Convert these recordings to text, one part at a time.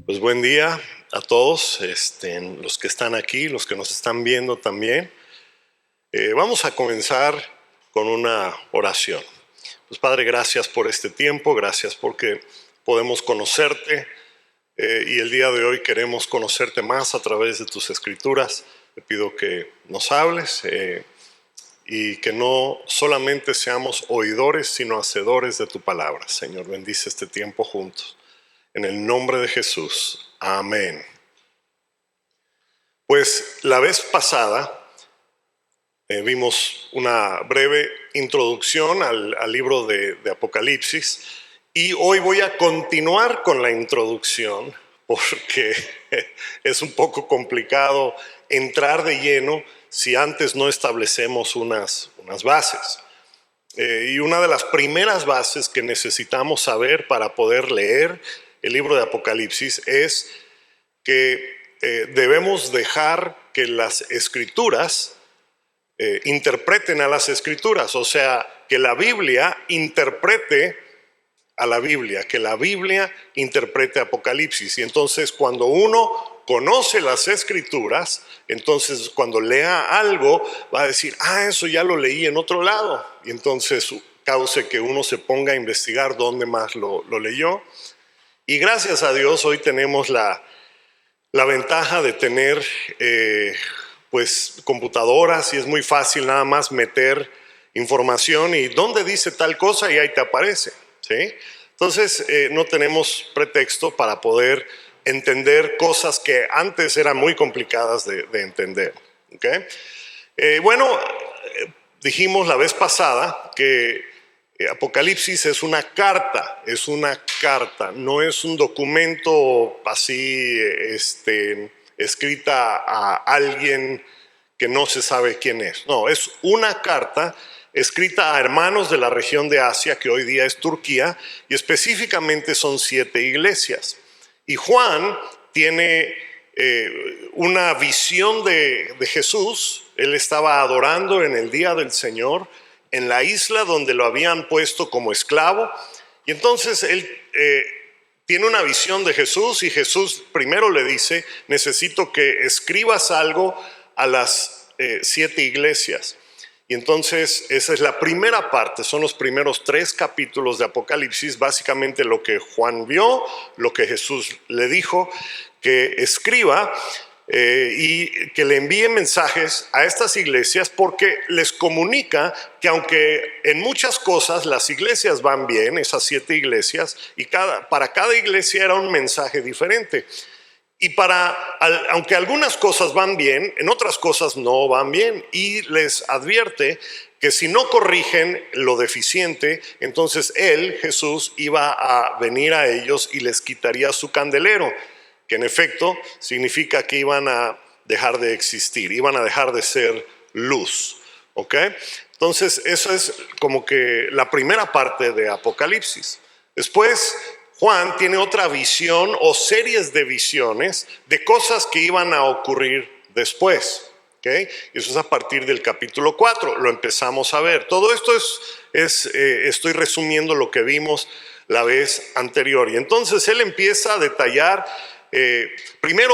Pues buen día a todos, los que están aquí, los que nos están viendo también. Vamos a comenzar con una oración. Pues Padre, gracias por este tiempo, gracias porque podemos conocerte y el día de hoy queremos conocerte más a través de tus escrituras. Te pido que nos hables y que no solamente seamos oidores, sino hacedores de tu palabra. Señor, bendice este tiempo juntos. En el nombre de Jesús. Amén. Pues la vez pasada vimos una breve introducción al libro de Apocalipsis y hoy voy a continuar con la introducción porque es un poco complicado entrar de lleno si antes no establecemos unas bases. Y una de las primeras bases que necesitamos saber para poder leer el libro de Apocalipsis es que debemos dejar que las escrituras interpreten a las escrituras, o sea, que la Biblia interprete a la Biblia, que la Biblia interprete Apocalipsis. Y entonces cuando uno conoce las escrituras, entonces cuando lea algo va a decir, eso ya lo leí en otro lado. Y entonces cause que uno se ponga a investigar dónde más lo leyó. Y gracias a Dios hoy tenemos la ventaja de tener pues computadoras y es muy fácil nada más meter información y dónde dice tal cosa y ahí te aparece, ¿sí? Entonces no tenemos pretexto para poder entender cosas que antes eran muy complicadas de entender, ¿okay? Dijimos la vez pasada que Apocalipsis es una carta, no es un documento así escrita a alguien que no se sabe quién es. No, es una carta escrita a hermanos de la región de Asia, que hoy día es Turquía, y específicamente son 7 iglesias. Y Juan tiene una visión de Jesús. Él estaba adorando en el día del Señor en la isla donde lo habían puesto como esclavo, y entonces él tiene una visión de Jesús y Jesús primero le dice, necesito que escribas algo a las 7 iglesias. Y entonces esa es la primera parte, son los primeros 3 capítulos de Apocalipsis, básicamente lo que Juan vio, lo que Jesús le dijo, que escriba y que le envíe mensajes a estas iglesias porque les comunica que aunque en muchas cosas las iglesias van bien, esas 7 iglesias, y para cada iglesia era un mensaje diferente. Y aunque algunas cosas van bien, en otras cosas no van bien. Y les advierte que si no corrigen lo deficiente, entonces él, Jesús, iba a venir a ellos y les quitaría su candelero, que en efecto significa que iban a dejar de existir, iban a dejar de ser luz. ¿Ok? Entonces eso es como que la primera parte de Apocalipsis. Después Juan tiene otra visión o series de visiones de cosas que iban a ocurrir después. ¿Okay? Y eso es a partir del capítulo 4, lo empezamos a ver. Todo esto estoy resumiendo lo que vimos la vez anterior. Y entonces él empieza a detallar, primero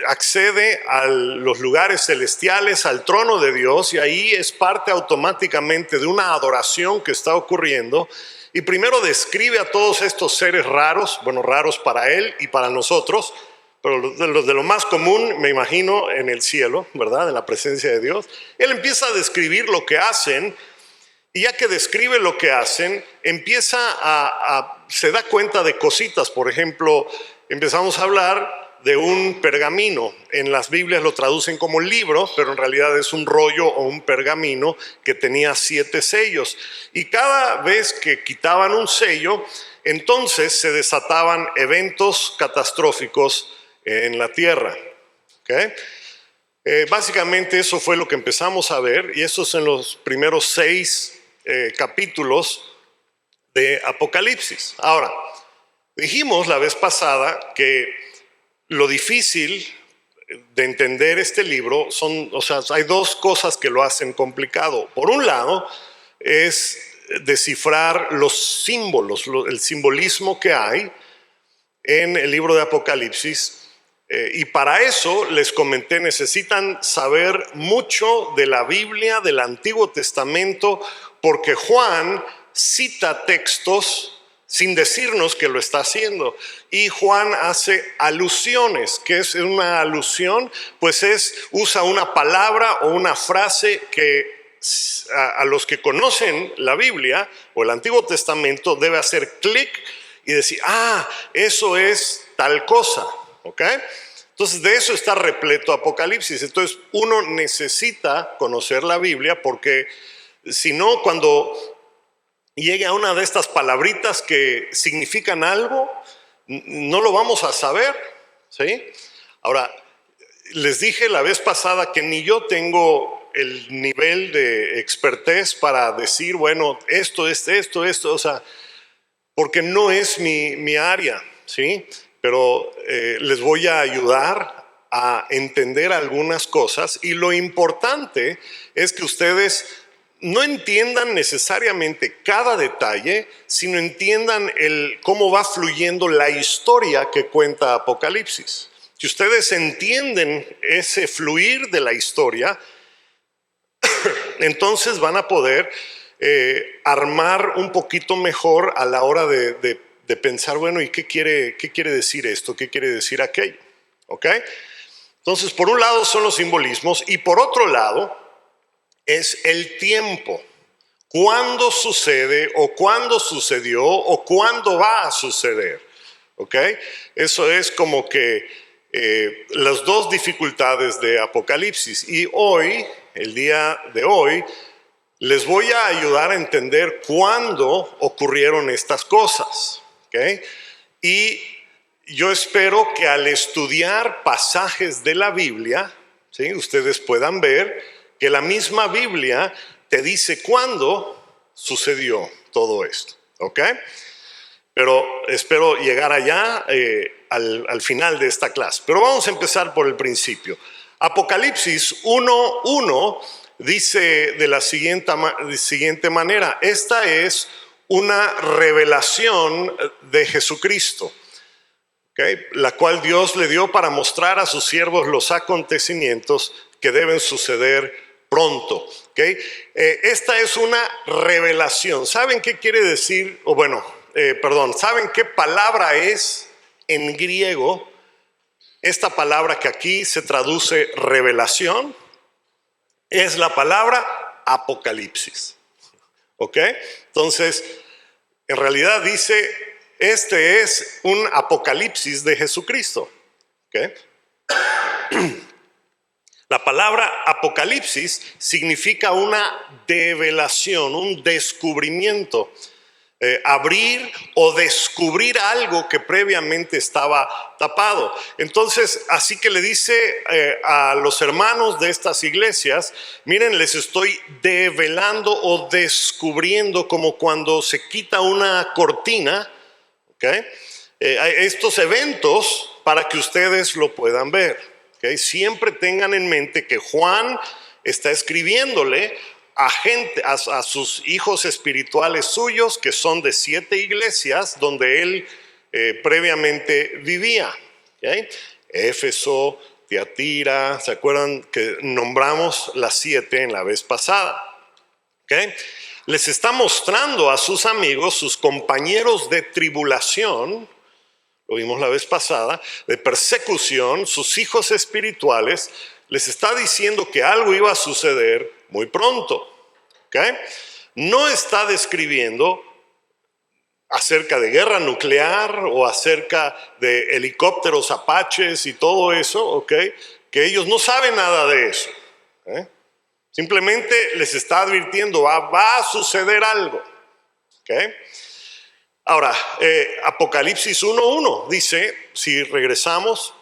accede a los lugares celestiales, al trono de Dios, y ahí es parte automáticamente de una adoración que está ocurriendo. Y primero describe a todos estos seres raros, bueno, raros para él y para nosotros, pero de lo más común, me imagino, en el cielo, ¿verdad? En la presencia de Dios. Él empieza a describir lo que hacen, y ya que describe lo que hacen, se da cuenta de cositas. Por ejemplo, empezamos a hablar de un pergamino. En las Biblias lo traducen como libro, pero en realidad es un rollo o un pergamino que tenía 7 sellos. Y cada vez que quitaban un sello, entonces se desataban eventos catastróficos en la tierra. ¿Okay? Básicamente eso fue lo que empezamos a ver, y eso es en los primeros 6 capítulos de Apocalipsis. Ahora, dijimos la vez pasada que lo difícil de entender este libro hay 2 cosas que lo hacen complicado. Por un lado, es descifrar los símbolos, el simbolismo que hay, en el libro de Apocalipsis. Y para eso les comenté, necesitan saber mucho de la Biblia, del Antiguo Testamento, porque Juan cita textos sin decirnos que lo está haciendo. Y Juan hace alusiones. ¿Qué es una alusión? Pues usa una palabra o una frase que a los que conocen la Biblia o el Antiguo Testamento debe hacer clic y decir, eso es tal cosa, ¿ok? Entonces de eso está repleto Apocalipsis. Entonces uno necesita conocer la Biblia, porque si no, cuando llegue a una de estas palabritas que significan algo, no lo vamos a saber, ¿sí? Ahora, les dije la vez pasada que ni yo tengo el nivel de expertez para decir, bueno, esto, o sea, porque no es mi área, ¿sí? Pero les voy a ayudar a entender algunas cosas, y lo importante es que ustedes no entiendan necesariamente cada detalle, sino entiendan cómo va fluyendo la historia que cuenta Apocalipsis. Si ustedes entienden ese fluir de la historia, entonces van a poder armar un poquito mejor a la hora de pensar, bueno, ¿y qué quiere decir esto? ¿Qué quiere decir aquello? ¿Ok? Entonces, por un lado son los simbolismos, y por otro lado es el tiempo. ¿Cuándo sucede, o cuándo sucedió, o cuándo va a suceder? ¿Ok? Eso es como que las dos dificultades de Apocalipsis. Y hoy, el día de hoy, les voy a ayudar a entender cuándo ocurrieron estas cosas, ¿ok? Y yo espero que al estudiar pasajes de la Biblia, ¿sí?, ustedes puedan ver que la misma Biblia te dice cuándo sucedió todo esto, ¿ok? Pero espero llegar allá al final de esta clase. Pero vamos a empezar por el principio. Apocalipsis 1:1 dice de la siguiente manera: esta es una revelación de Jesucristo, ¿okay?, la cual Dios le dio para mostrar a sus siervos los acontecimientos que deben suceder pronto. ¿Okay? Esta es una revelación. ¿Saben qué quiere decir? ¿Saben qué palabra es en griego esta palabra que aquí se traduce revelación? Es la palabra Apocalipsis. ¿Ok? Entonces, en realidad dice, este es un Apocalipsis de Jesucristo. ¿Ok? La palabra Apocalipsis significa una develación, un descubrimiento. Abrir o descubrir algo que previamente estaba tapado. Entonces, así que le dice a los hermanos de estas iglesias: miren, les estoy develando o descubriendo, como cuando se quita una cortina, ¿okay?, estos eventos, para que ustedes lo puedan ver. ¿Okay? Siempre tengan en mente que Juan está escribiéndole a sus hijos espirituales suyos, que son de 7 iglesias donde él previamente vivía. ¿Okay? Éfeso, Tiatira, ¿se acuerdan que nombramos las 7 en la vez pasada? ¿Okay? Les está mostrando a sus amigos, sus compañeros de tribulación, lo vimos la vez pasada, de persecución, sus hijos espirituales. Les está diciendo que algo iba a suceder muy pronto. ¿Okay? No está describiendo acerca de guerra nuclear o acerca de helicópteros apaches y todo eso, ¿okay?, que ellos no saben nada de eso. Simplemente les está advirtiendo, va a suceder algo. ¿Okay? Ahora, Apocalipsis 1:1 dice, si regresamos,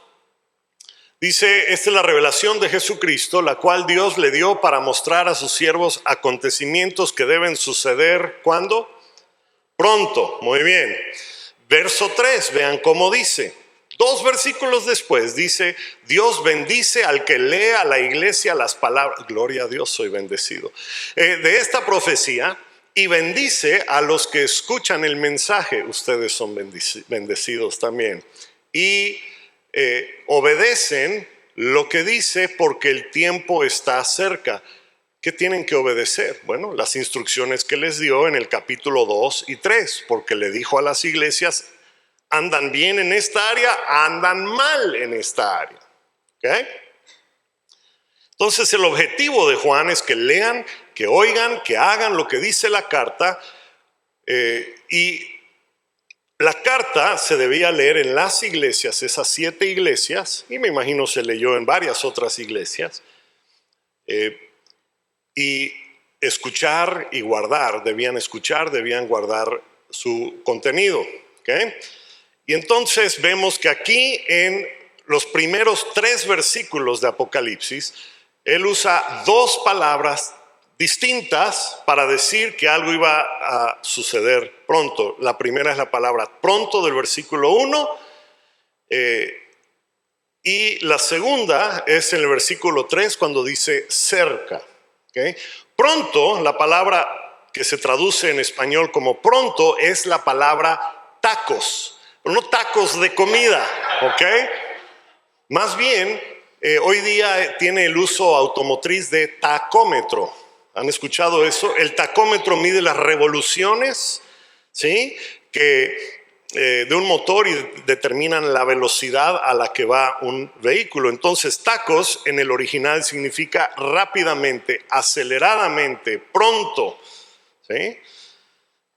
dice: esta es la revelación de Jesucristo, la cual Dios le dio para mostrar a sus siervos acontecimientos que deben suceder, ¿cuándo? Pronto. Muy bien. Verso 3, vean cómo dice. 2 versículos después dice: Dios bendice al que lee a la iglesia las palabras. Gloria a Dios, soy bendecido. De esta profecía, y bendice a los que escuchan el mensaje. Ustedes son bendecidos también. Y obedecen lo que dice porque el tiempo está cerca. ¿Qué tienen que obedecer? Bueno, las instrucciones que les dio en el capítulo 2 y 3, porque le dijo a las iglesias, andan bien en esta área, andan mal en esta área. ¿Okay? Entonces el objetivo de Juan es que lean, que oigan, que hagan lo que dice la carta, y la carta se debía leer en las iglesias, esas 7 iglesias, y me imagino se leyó en varias otras iglesias, y escuchar y guardar, debían guardar su contenido. ¿Okay? Y entonces vemos que aquí en los primeros 3 versículos de Apocalipsis, él usa 2 palabras distintas para decir que algo iba a suceder pronto. La primera es la palabra pronto del versículo 1, y la segunda es en el versículo 3 cuando dice cerca. ¿Okay? Pronto, la palabra que se traduce en español como pronto es la palabra tacos, pero no tacos de comida, ¿ok? Más bien, hoy día tiene el uso automotriz de tacómetro. ¿Han escuchado eso? El tacómetro mide las revoluciones, ¿sí? De un motor y determinan la velocidad a la que va un vehículo. Entonces, tacos en el original significa rápidamente, aceleradamente, pronto, ¿sí?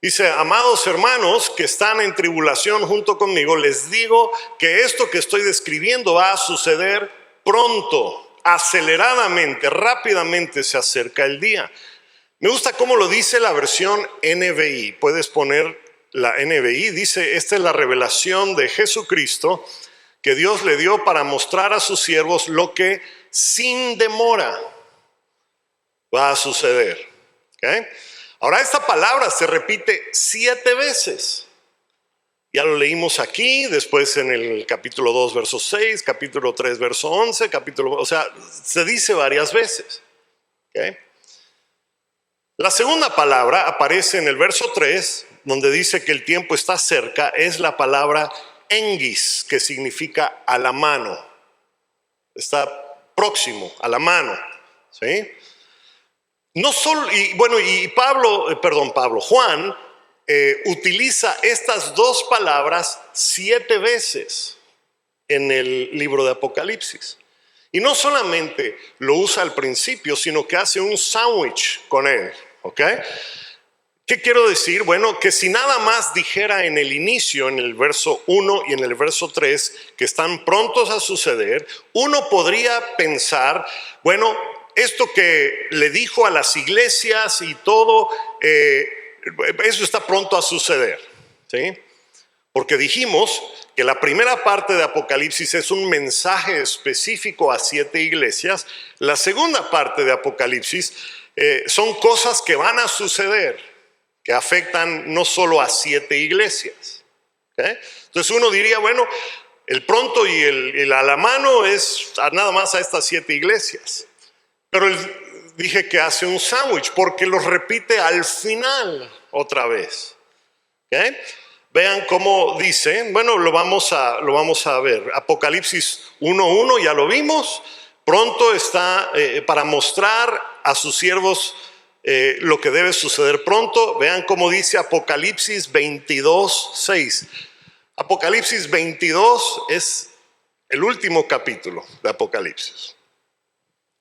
Dice, amados hermanos que están en tribulación junto conmigo, les digo que esto que estoy describiendo va a suceder pronto, aceleradamente, rápidamente se acerca el día. Me gusta cómo lo dice la versión NBI. Puedes poner la NBI. Dice, esta es la revelación de Jesucristo que Dios le dio para mostrar a sus siervos lo que sin demora va a suceder. ¿Okay? Ahora esta palabra se repite 7 veces. Ya lo leímos aquí, después en el capítulo 2, verso 6, capítulo 3, verso 11, o sea, se dice varias veces. ¿Okay? La segunda palabra aparece en el verso 3, donde dice que el tiempo está cerca, es la palabra engis, que significa a la mano. Está próximo, a la mano. ¿Sí? No solo, Juan utiliza estas 2 palabras 7 veces en el libro de Apocalipsis. Y no solamente lo usa al principio, sino que hace un sándwich con él. ¿Ok? ¿Qué quiero decir? Bueno, que si nada más dijera en el inicio, en el verso 1 y en el verso 3, que están prontos a suceder, uno podría pensar, bueno, esto que le dijo a las iglesias y todo, eso está pronto a suceder, ¿sí? Porque dijimos que la primera parte de Apocalipsis es un mensaje específico a 7 iglesias. La segunda parte de Apocalipsis son cosas que van a suceder, que afectan no solo a 7 iglesias. ¿Okay? Entonces uno diría, bueno, el pronto y el a la mano es nada más a estas 7 iglesias. Pero dije que hace un sándwich porque los repite al final otra vez. ¿Okay? Vean cómo dice, bueno, lo vamos a ver. Apocalipsis 1:1, ya lo vimos. Pronto está para mostrar a sus siervos lo que debe suceder pronto. Vean cómo dice Apocalipsis 22:6. Apocalipsis 22 es el último capítulo de Apocalipsis.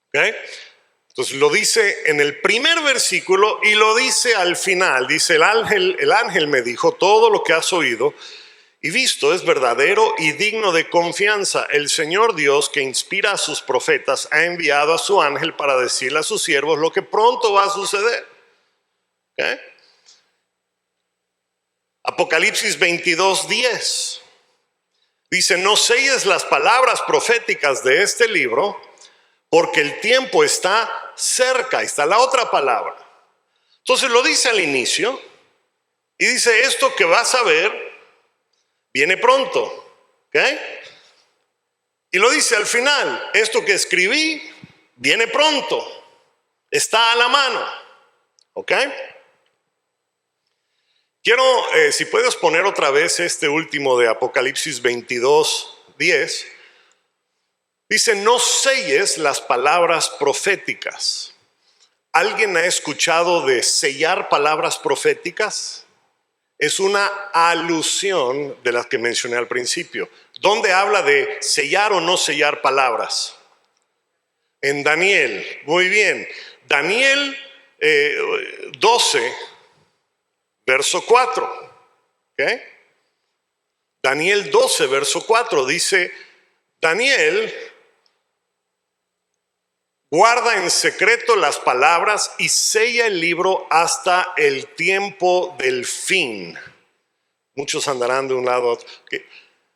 ¿Okay? Entonces lo dice en el primer versículo y lo dice al final. Dice, el ángel me dijo, todo lo que has oído y visto es verdadero y digno de confianza. El Señor Dios, que inspira a sus profetas, ha enviado a su ángel para decirle a sus siervos lo que pronto va a suceder. ¿Okay? Apocalipsis 22:10 dice, no selles las palabras proféticas de este libro, porque el tiempo está cerca. Ahí está la otra palabra. Entonces lo dice al inicio y dice, esto que vas a ver viene pronto. ¿Okay? Y lo dice al final, esto que escribí viene pronto, está a la mano. ¿Ok? Quiero, si puedes poner otra vez este último de Apocalipsis 22:10. Dice, no selles las palabras proféticas. ¿Alguien ha escuchado de sellar palabras proféticas? Es una alusión de las que mencioné al principio. ¿Dónde habla de sellar o no sellar palabras? En Daniel. Muy bien. Daniel 12, verso 4. ¿Okay? Daniel 12, verso 4 dice, Daniel guarda en secreto las palabras y sella el libro hasta el tiempo del fin. Muchos andarán de un lado a otro.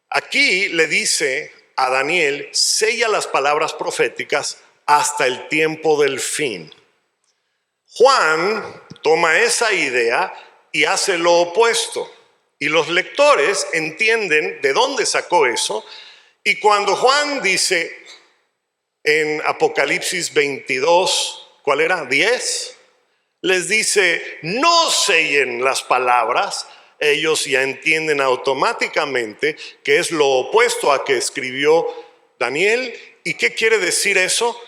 Aquí le dice a Daniel, sella las palabras proféticas hasta el tiempo del fin. Juan toma esa idea y hace lo opuesto. Y los lectores entienden de dónde sacó eso. Y cuando Juan dice en Apocalipsis 22, ¿cuál era? 10. Les dice, no sellen las palabras. Ellos ya entienden automáticamente que es lo opuesto a que escribió Daniel. ¿Y qué quiere decir eso?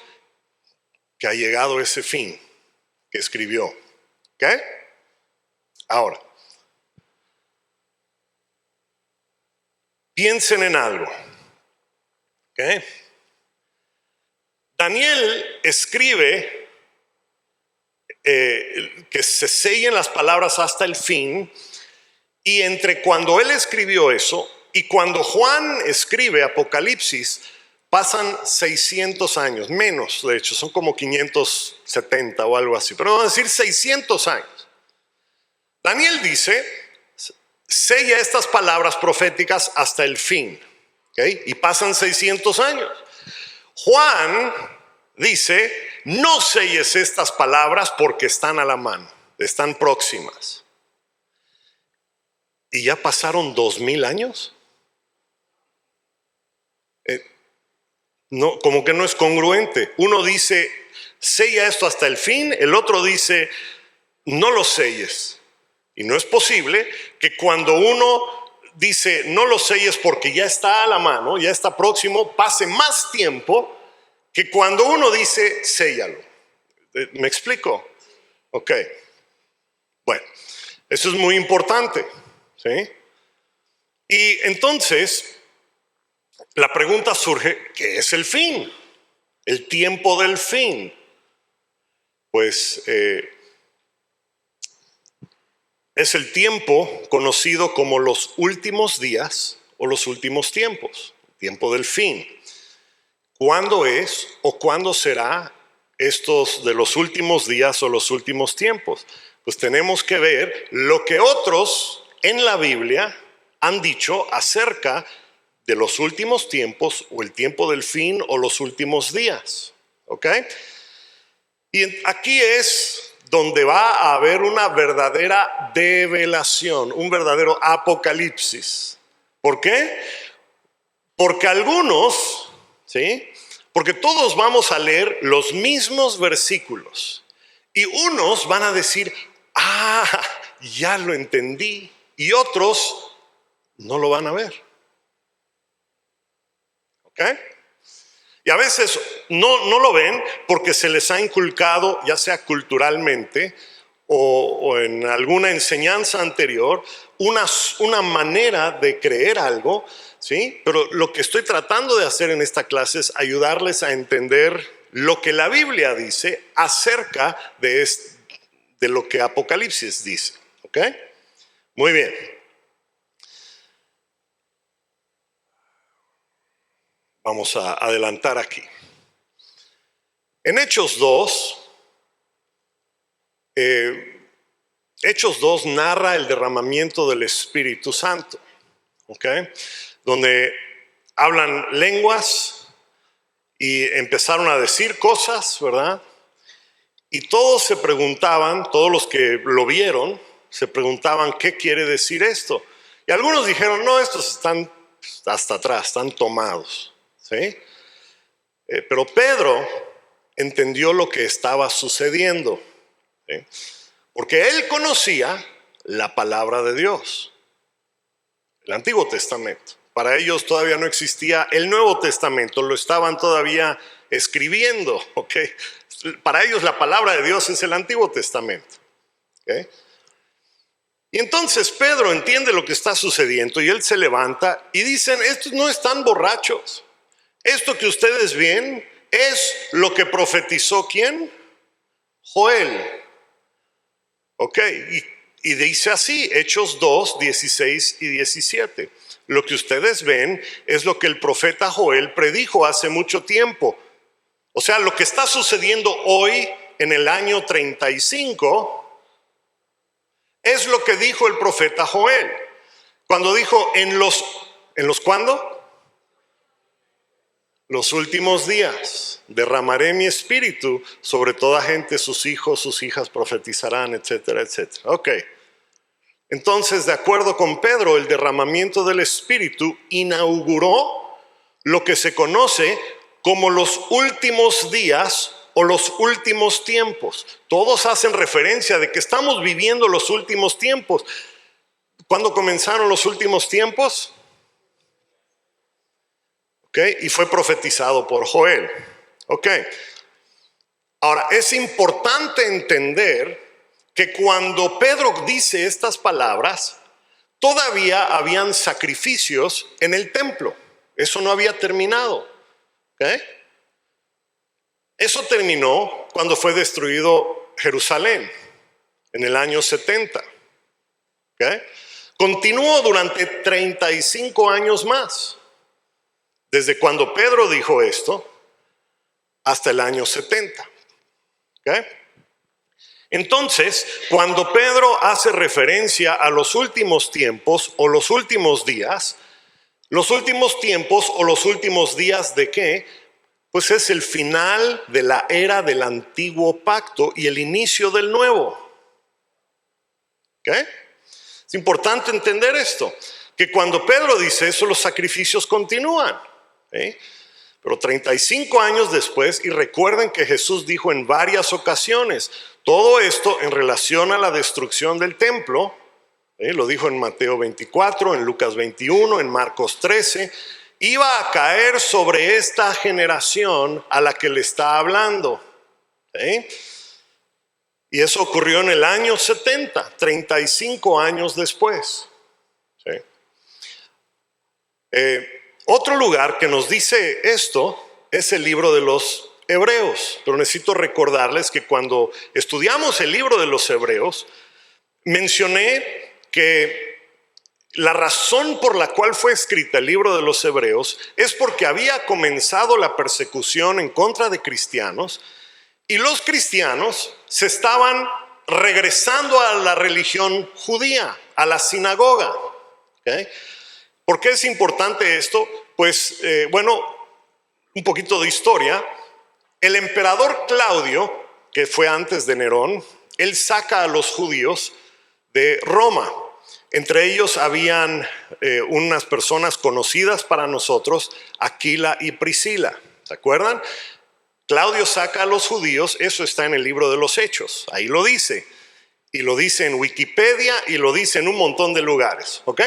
Que ha llegado ese fin que escribió. ¿Ok? Ahora, piensen en algo. ¿Ok? Daniel escribe que se sellen las palabras hasta el fin, y entre cuando él escribió eso y cuando Juan escribe Apocalipsis pasan 600 años, menos de hecho, son como 570 o algo así, pero vamos a decir 600 años. Daniel dice, sella estas palabras proféticas hasta el fin, ¿okay? Y pasan 600 años. Juan dice, no selles estas palabras porque están a la mano, están próximas. ¿Y ya pasaron 2000 años? No, como que no es congruente. Uno dice, sella esto hasta el fin, el otro dice, no lo selles. Y no es posible que cuando uno dice, no lo selles porque ya está a la mano, ya está próximo, pase más tiempo que cuando uno dice, séllalo. ¿Me explico? Ok. Bueno, eso es muy importante, ¿sí? Y entonces, la pregunta surge, ¿qué es el fin? El tiempo del fin. Pues es el tiempo conocido como los últimos días o los últimos tiempos, tiempo del fin. ¿Cuándo es o cuándo será estos de los últimos días o los últimos tiempos? Pues tenemos que ver lo que otros en la Biblia han dicho acerca de los últimos tiempos o el tiempo del fin o los últimos días. ¿Ok? Y aquí es donde va a haber una verdadera develación, un verdadero apocalipsis. ¿Por qué? Porque algunos, ¿sí? Porque todos vamos a leer los mismos versículos y unos van a decir, ya lo entendí, y otros no lo van a ver. ¿Ok? Y a veces no lo ven porque se les ha inculcado, ya sea culturalmente o en alguna enseñanza anterior, una manera de creer algo, ¿sí? Pero lo que estoy tratando de hacer en esta clase es ayudarles a entender lo que la Biblia dice acerca de lo que Apocalipsis dice. ¿Ok? Muy bien. Vamos a adelantar aquí. En Hechos 2, Hechos 2 narra el derramamiento del Espíritu Santo, ¿okay? Donde hablan lenguas y empezaron a decir cosas, ¿verdad? Y todos se preguntaban, todos los que lo vieron, se preguntaban qué quiere decir esto. Y algunos dijeron, no, estos están hasta atrás, están tomados, ¿sí? Pero Pedro entendió lo que estaba sucediendo, ¿sí? Porque él conocía la palabra de Dios, el Antiguo Testamento. Para ellos todavía no existía el Nuevo Testamento, lo estaban todavía escribiendo, ¿ok? Para ellos la palabra de Dios es el Antiguo Testamento, ¿ok? Y entonces Pedro entiende lo que está sucediendo y él se levanta y dicen, estos no están borrachos. Esto que ustedes ven es lo que profetizó ¿quién? Joel. Ok, y dice así, Hechos 2, 16 y 17. Lo que ustedes ven es lo que el profeta Joel predijo hace mucho tiempo. O sea, lo que está sucediendo hoy en el año 35 es lo que dijo el profeta Joel. Cuando dijo, ¿en los cuándo? Los últimos días derramaré mi espíritu sobre toda gente, sus hijos, sus hijas profetizarán, etcétera, etcétera. Ok. Entonces, de acuerdo con Pedro, el derramamiento del espíritu inauguró lo que se conoce como los últimos días o los últimos tiempos. Todos hacen referencia de que estamos viviendo los últimos tiempos. ¿Cuándo comenzaron los últimos tiempos? Okay, y fue profetizado por Joel. Okay. Ahora, es importante entender que cuando Pedro dice estas palabras, todavía habían sacrificios en el templo. Eso no había terminado. Okay. Eso terminó cuando fue destruido Jerusalén en el año 70. Okay. Continuó durante 35 años más. Desde cuando Pedro dijo esto hasta el año 70. ¿Okay? Entonces, cuando Pedro hace referencia a los últimos tiempos o los últimos días, los últimos tiempos o los últimos días ¿de qué? Pues es el final de la era del antiguo pacto y el inicio del nuevo. ¿Okay? Es importante entender esto, que cuando Pedro dice eso, los sacrificios continúan. ¿Sí? Pero 35 años después, y recuerden que Jesús dijo en varias ocasiones, todo esto en relación a la destrucción del templo, lo dijo en Mateo 24, en Lucas 21, en Marcos 13, iba a caer sobre esta generación a la que le está hablando. ¿Sí? Y eso ocurrió en el año 70, 35 años después. ¿Sí? Otro lugar que nos dice esto es el libro de los Hebreos. Pero necesito recordarles que cuando estudiamos el libro de los Hebreos, mencioné que la razón por la cual fue escrita el libro de los Hebreos es porque había comenzado la persecución en contra de cristianos y los cristianos se estaban regresando a la religión judía, a la sinagoga. ¿Okay? ¿Por qué es importante esto? Pues, un poquito de historia. El emperador Claudio, que fue antes de Nerón, él saca a los judíos de Roma. Entre ellos habían unas personas conocidas para nosotros, Aquila y Priscila. ¿Se acuerdan? Claudio saca a los judíos, eso está en el libro de los Hechos, ahí lo dice. Y lo dice en Wikipedia y lo dice en un montón de lugares. ¿Ok?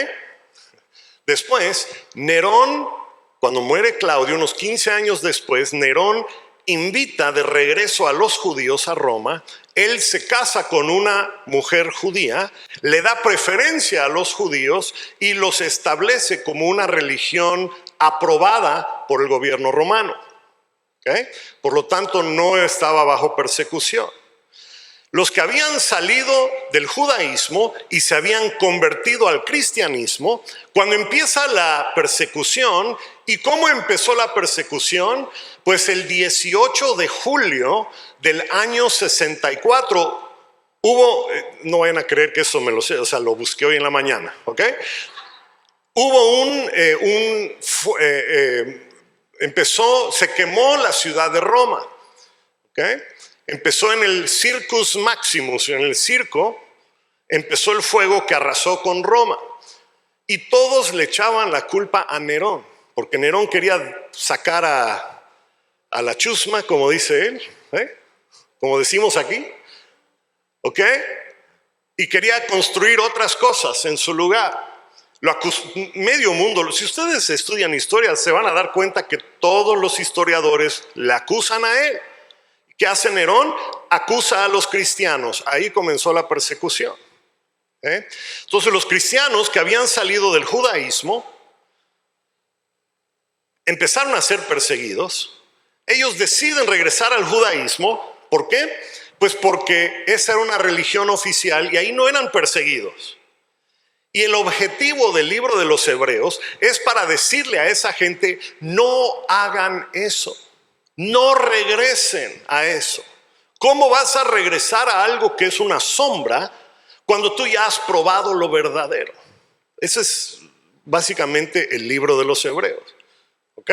Después, Nerón, cuando muere Claudio, unos 15 años después, Nerón invita de regreso a los judíos a Roma. Él se casa con una mujer judía, le da preferencia a los judíos y los establece como una religión aprobada por el gobierno romano. ¿Okay? Por lo tanto, no estaba bajo persecución. Los que habían salido del judaísmo y se habían convertido al cristianismo, cuando empieza la persecución, ¿y cómo empezó la persecución? Pues el 18 de julio del año 64 hubo, no vayan a creer que eso me lo sé, o sea, lo busqué hoy en la mañana, ¿ok? Hubo se quemó la ciudad de Roma, ¿ok? Empezó en el Circus Maximus, en el circo, empezó el fuego que arrasó con Roma. Y todos le echaban la culpa a Nerón, porque Nerón quería sacar a la chusma, como dice él, como decimos aquí. ¿Ok? y quería construir otras cosas en su lugar. Medio mundo, si ustedes estudian historia, se van a dar cuenta que todos los historiadores le acusan a él. ¿Qué hace Nerón? Acusa a los cristianos. Ahí comenzó la persecución. Entonces los cristianos que habían salido del judaísmo empezaron a ser perseguidos. Ellos deciden regresar al judaísmo. ¿Por qué? Pues porque esa era una religión oficial y ahí no eran perseguidos. Y el objetivo del libro de los Hebreos es para decirle a esa gente: no hagan eso, no regresen a eso. ¿Cómo vas a regresar a algo que es una sombra cuando tú ya has probado lo verdadero? Ese es básicamente el libro de los Hebreos. ¿Ok?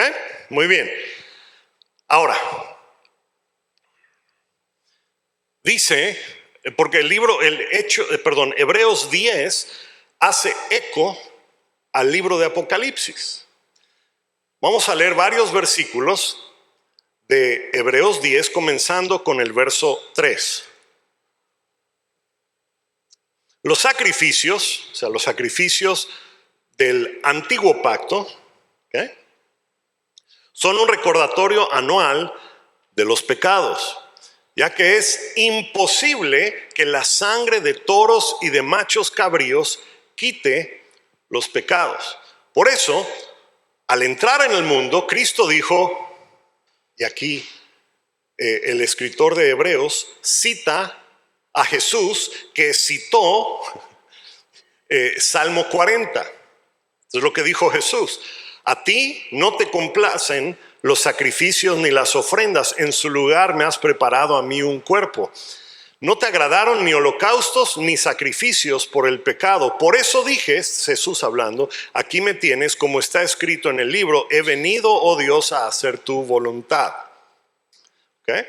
Muy bien. Ahora, dice, porque Hebreos 10 hace eco al libro de Apocalipsis. Vamos a leer varios versículos de Hebreos 10, comenzando con el verso 3. Los sacrificios, o sea, los sacrificios del antiguo pacto, ¿okay?, son un recordatorio anual de los pecados, ya que es imposible que la sangre de toros y de machos cabríos quite los pecados. Por eso, al entrar en el mundo, Cristo dijo, y aquí el escritor de Hebreos cita a Jesús, que citó Salmo 40. Es lo que dijo Jesús: a ti no te complacen los sacrificios ni las ofrendas, en su lugar me has preparado a mí un cuerpo. No te agradaron ni holocaustos ni sacrificios por el pecado. Por eso dije, Jesús hablando, aquí me tienes, como está escrito en el libro, he venido, oh Dios, a hacer tu voluntad. ¿Ok?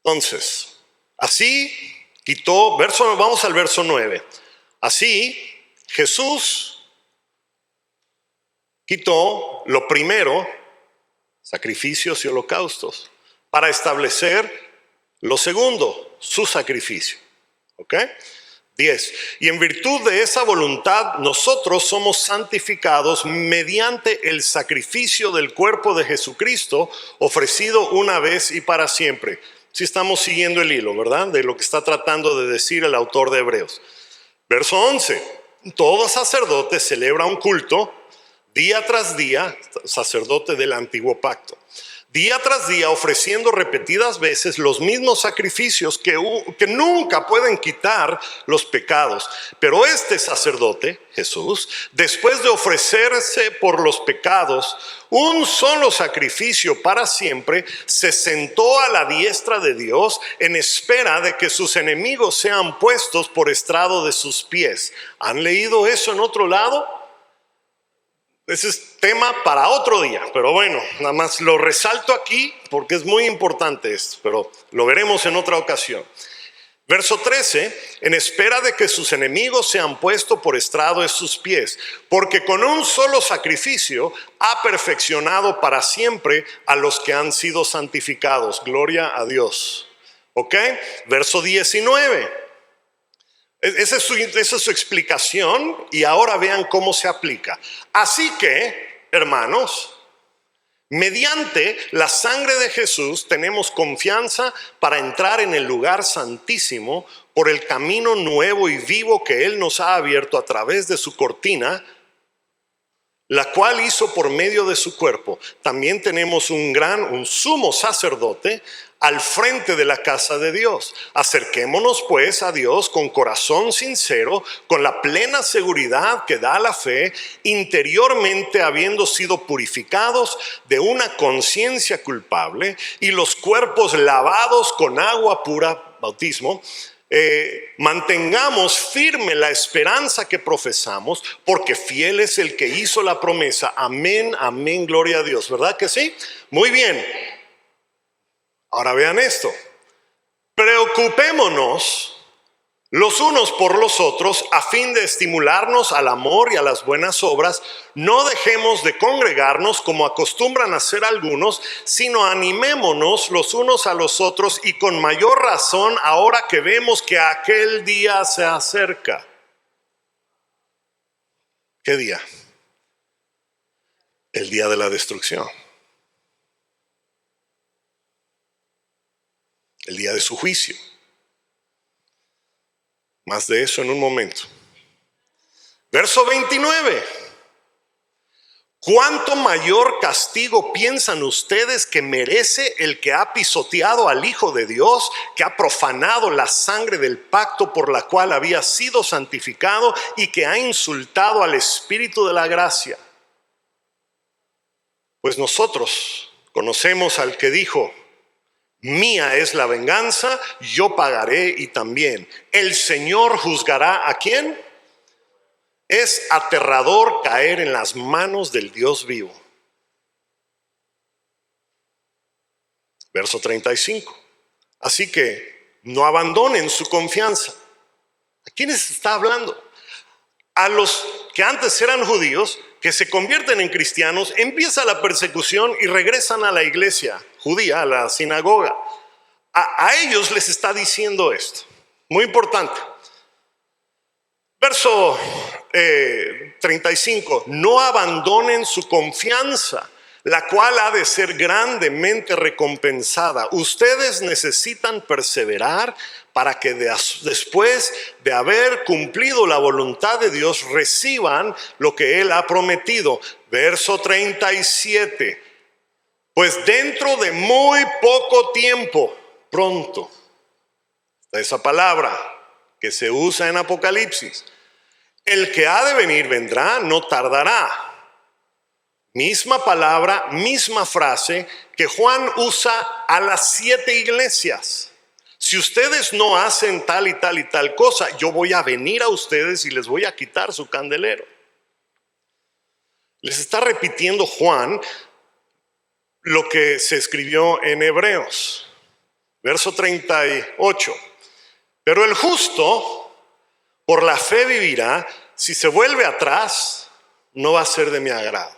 Entonces, así quitó, vamos al verso 9. Así Jesús quitó lo primero, sacrificios y holocaustos, para establecer lo segundo, su sacrificio. ¿Ok? 10. Y en virtud de esa voluntad, nosotros somos santificados mediante el sacrificio del cuerpo de Jesucristo, ofrecido una vez y para siempre. Si estamos siguiendo el hilo, ¿verdad?, de lo que está tratando de decir el autor de Hebreos. Verso 11. Todo sacerdote celebra un culto día tras día, sacerdote del antiguo pacto, día tras día ofreciendo repetidas veces los mismos sacrificios que nunca pueden quitar los pecados. Pero este sacerdote, Jesús, después de ofrecerse por los pecados un solo sacrificio para siempre, se sentó a la diestra de Dios en espera de que sus enemigos sean puestos por estrado de sus pies. ¿Han leído eso en otro lado? Ese es tema para otro día, pero bueno, nada más lo resalto aquí porque es muy importante esto, pero lo veremos en otra ocasión. Verso 13, en espera de que sus enemigos sean puestos por estrado de sus pies, porque con un solo sacrificio ha perfeccionado para siempre a los que han sido santificados. Gloria a Dios. ¿Ok? Verso 19. Esa es su explicación y ahora vean cómo se aplica. Así que, hermanos, mediante la sangre de Jesús tenemos confianza para entrar en el lugar santísimo por el camino nuevo y vivo que Él nos ha abierto a través de su cortina, la cual hizo por medio de su cuerpo. También tenemos un sumo sacerdote al frente de la casa de Dios. Acerquémonos pues a Dios con corazón sincero, con la plena seguridad que da la fe, interiormente habiendo sido purificados de una conciencia culpable y los cuerpos lavados con agua pura, bautismo. Mantengamos firme la esperanza que profesamos, porque fiel es el que hizo la promesa. Amén, amén, gloria a Dios. ¿Verdad que sí? Muy bien. Ahora vean esto. Preocupémonos los unos por los otros, a fin de estimularnos al amor y a las buenas obras. No dejemos de congregarnos como acostumbran a hacer algunos, sino animémonos los unos a los otros, y con mayor razón ahora que vemos que aquel día se acerca. ¿Qué día? El día de la destrucción. El día de su juicio. Más de eso en un momento. Verso 29. ¿Cuánto mayor castigo piensan ustedes que merece el que ha pisoteado al Hijo de Dios, que ha profanado la sangre del pacto por la cual había sido santificado, y que ha insultado al Espíritu de la gracia? Pues nosotros conocemos al que dijo: mía es la venganza, yo pagaré. Y también el Señor juzgará ¿a quién? Es aterrador caer en las manos del Dios vivo. Verso 35. Así que no abandonen su confianza. ¿A quiénes está hablando? A los que antes eran judíos, que se convierten en cristianos, empieza la persecución y regresan a la iglesia judía, a la sinagoga. A ellos les está diciendo esto. Muy importante. Verso 35. No abandonen su confianza, la cual ha de ser grandemente recompensada. Ustedes necesitan perseverar para que después de haber cumplido la voluntad de Dios, reciban lo que Él ha prometido. Verso 37. Pues dentro de muy poco tiempo, pronto, esa palabra que se usa en Apocalipsis, el que ha de venir vendrá, no tardará. Misma palabra, misma frase que Juan usa a las 7 iglesias. Si ustedes no hacen tal y tal y tal cosa, yo voy a venir a ustedes y les voy a quitar su candelero. Les está repitiendo Juan lo que se escribió en Hebreos. Verso 38. Pero el justo por la fe vivirá. Si se vuelve atrás, no va a ser de mi agrado.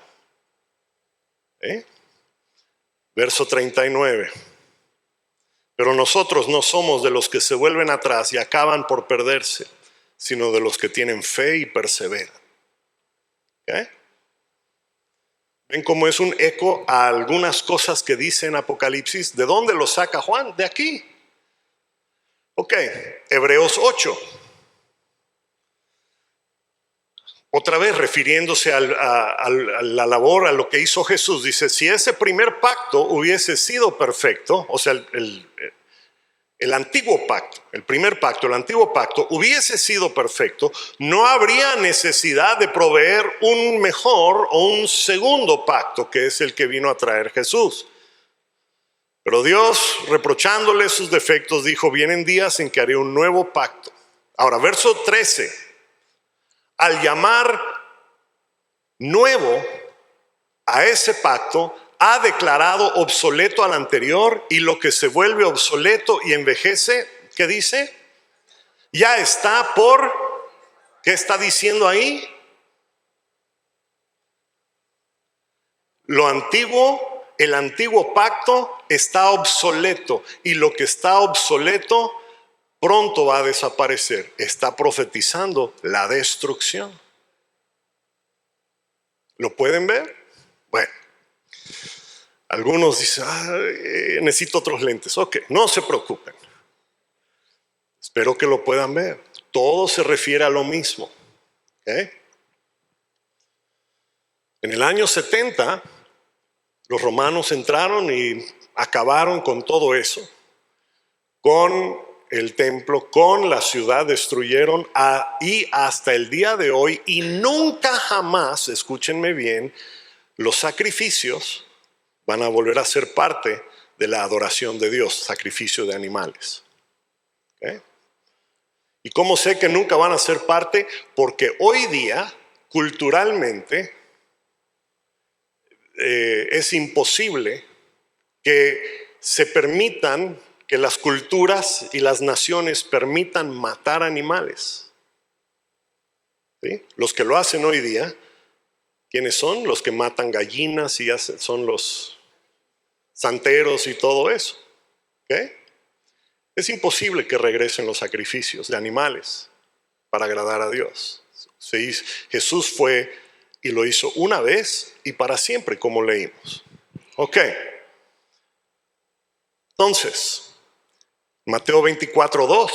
Verso 39. Pero nosotros no somos de los que se vuelven atrás y acaban por perderse, sino de los que tienen fe y perseveran. ¿Ven cómo es un eco a algunas cosas que dice en Apocalipsis? ¿De dónde lo saca Juan? De aquí. Hebreos 8. Otra vez refiriéndose a la labor, a lo que hizo Jesús, dice: si ese primer pacto hubiese sido perfecto, o sea, el antiguo pacto, el primer pacto, el antiguo pacto hubiese sido perfecto, no habría necesidad de proveer un mejor o un segundo pacto, que es el que vino a traer Jesús. Pero Dios, reprochándole sus defectos, dijo: vienen días en que haré un nuevo pacto. Ahora, verso 13. Al llamar nuevo a ese pacto, ha declarado obsoleto al anterior, y lo que se vuelve obsoleto y envejece, ¿qué dice? Ya está por, ¿qué está diciendo ahí? Lo antiguo, el antiguo pacto está obsoleto, y lo que está obsoleto pronto va a desaparecer. Está profetizando la destrucción. ¿Lo pueden ver? Bueno, algunos dicen: necesito otros lentes. No se preocupen. Espero que lo puedan ver. Todo se refiere a lo mismo. En el año 70, los romanos entraron y acabaron con todo eso, con el templo, con la ciudad, destruyeron y hasta el día de hoy, y nunca jamás, escúchenme bien, los sacrificios van a volver a ser parte de la adoración de Dios, sacrificio de animales. ¿Y cómo sé que nunca van a ser parte? Porque hoy día, culturalmente, es imposible que se permitan que las culturas y las naciones permitan matar animales. ¿Sí? Los que lo hacen hoy día, ¿quiénes son? Los que matan gallinas y son los santeros y todo eso. ¿Okay? Es imposible que regresen los sacrificios de animales para agradar a Dios. Jesús fue y lo hizo una vez y para siempre, como leímos. Ok. Entonces, Mateo 24:2,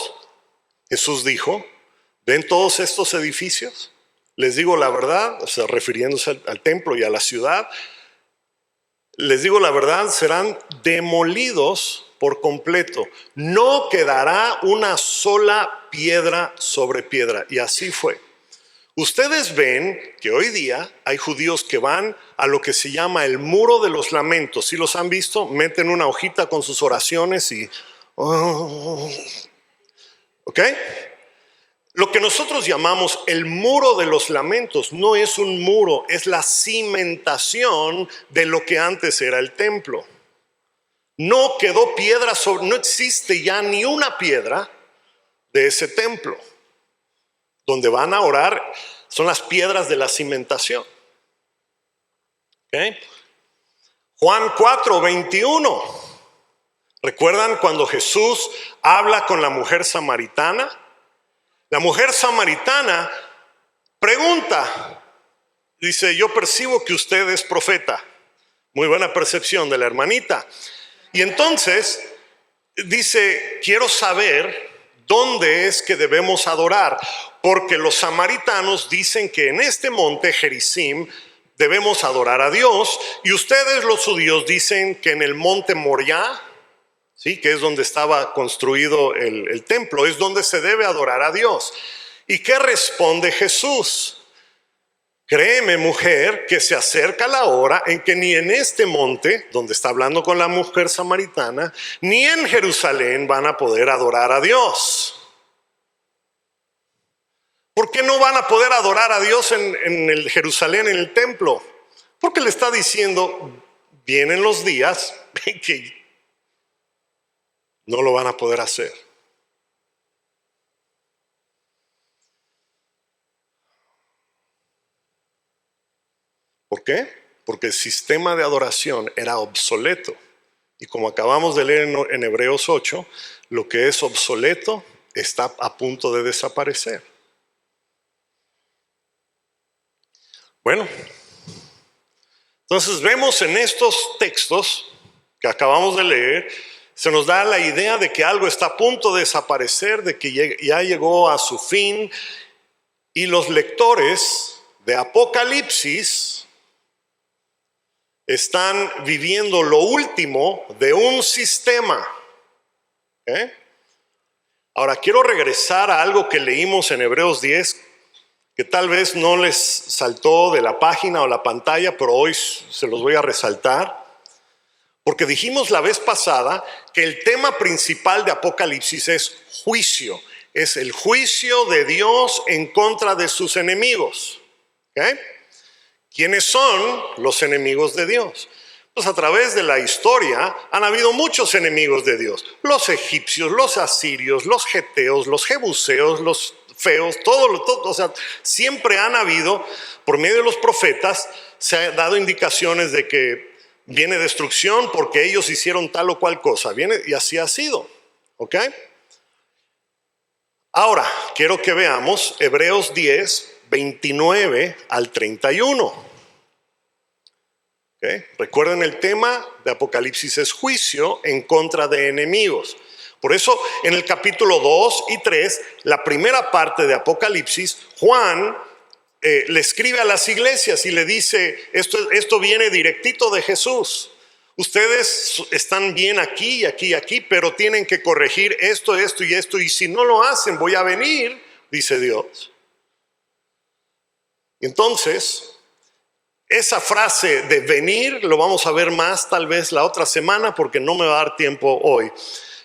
Jesús dijo: ¿ven todos estos edificios? Les digo la verdad, o sea, refiriéndose al templo y a la ciudad, les digo la verdad, serán demolidos por completo. No quedará una sola piedra sobre piedra. Y así fue. Ustedes ven que hoy día hay judíos que van a lo que se llama el muro de los lamentos. ¿Sí los han visto? Meten una hojita con sus oraciones y... ¿ok? Lo que nosotros llamamos el muro de los lamentos no es un muro, es la cimentación de lo que antes era el templo. No quedó piedra sobre, no existe ya ni una piedra de ese templo. Donde van a orar son las piedras de la cimentación. ¿Okay? Juan 4:21. ¿Recuerdan cuando Jesús habla con la mujer samaritana? La mujer samaritana pregunta, dice: yo percibo que usted es profeta. Muy buena percepción de la hermanita. Y entonces dice: quiero saber dónde es que debemos adorar, porque los samaritanos dicen que en este monte Gerizim debemos adorar a Dios, y ustedes los judíos dicen que en el monte Moriah, ¿sí?, que es donde estaba construido el templo, es donde se debe adorar a Dios. ¿Y qué responde Jesús? Créeme, mujer, que se acerca la hora en que ni en este monte, donde está hablando con la mujer samaritana, ni en Jerusalén van a poder adorar a Dios. ¿Por qué no van a poder adorar a Dios en el Jerusalén, en el templo? Porque le está diciendo: vienen los días en que no lo van a poder hacer. ¿Por qué? Porque el sistema de adoración era obsoleto. Y como acabamos de leer en Hebreos 8, lo que es obsoleto está a punto de desaparecer. Bueno, entonces vemos en estos textos que acabamos de leer, se nos da la idea de que algo está a punto de desaparecer, de que ya llegó a su fin, y los lectores de Apocalipsis están viviendo lo último de un sistema. Ahora quiero regresar a algo que leímos en Hebreos 10, que tal vez no les saltó de la página o la pantalla, pero hoy se los voy a resaltar. Porque dijimos la vez pasada que el tema principal de Apocalipsis es juicio. Es el juicio de Dios en contra de sus enemigos. ¿Quiénes son los enemigos de Dios? Pues a través de la historia han habido muchos enemigos de Dios. Los egipcios, los asirios, los geteos, los jebuseos, los feos, todo, o sea, siempre han habido, por medio de los profetas, se han dado indicaciones de que viene destrucción porque ellos hicieron tal o cual cosa. Viene, y así ha sido. ¿Ok? Ahora, quiero que veamos Hebreos 10, 29 al 31. Recuerden, el tema de Apocalipsis es juicio en contra de enemigos. Por eso en el capítulo 2 y 3, la primera parte de Apocalipsis, Juan le escribe a las iglesias y le dice: esto viene directito de Jesús. Ustedes están bien aquí y aquí y aquí, pero tienen que corregir esto, esto y esto, y si no lo hacen voy a venir, dice Dios. Entonces, esa frase de venir lo vamos a ver más tal vez la otra semana, porque no me va a dar tiempo hoy.